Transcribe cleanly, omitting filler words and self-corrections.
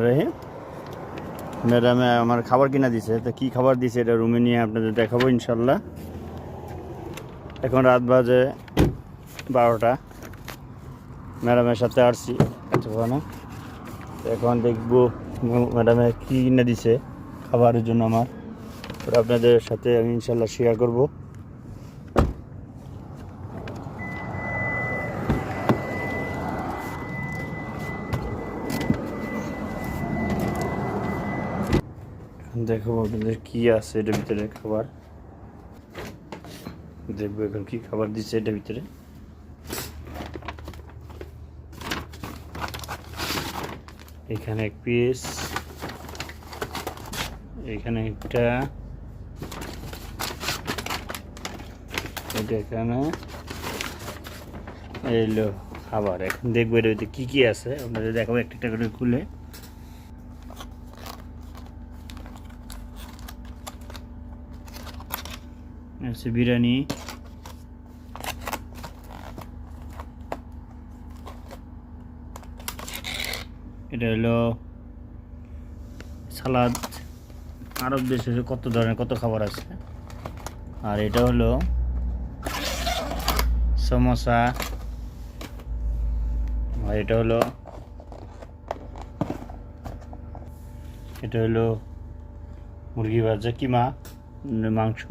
রহিম ম্যাডামে আমার খাবার কিনা দিছে, তো কী খাবার দিছে এটা রুমে নিয়ে আপনাদের দেখাবো ইনশাল্লাহ। এখন রাত বাজে 12টা, ম্যাডামের সাথে আসছি এতক্ষণে। এখন দেখবো ম্যাডামে কী কিনে দিছে খাবারের জন্য আমার, ওটা আপনাদের সাথে আমি ইনশাল্লাহ শেয়ার করবো। দেখো আপনাদের কি আছে এটার ভিতরে খাবার, দেখবো এখন কি খাবার দিচ্ছে এটার ভিতরে। এখানে এক পিস, এখানে একটা, এটা এখানে এলো খাবার। এখন দেখবো এটার ভিতরে কী কী আছে, আপনাদের দেখাবো একটা একটা করে খুলে। আছে বিরিয়ানি, এটা হলো সালাদ, আরব দেশে কত ধরনের কত খাবার আছে। আর এটা হলো সমোসা, আর এটা হলো মুরগি ভাজা, কিমা মাংস।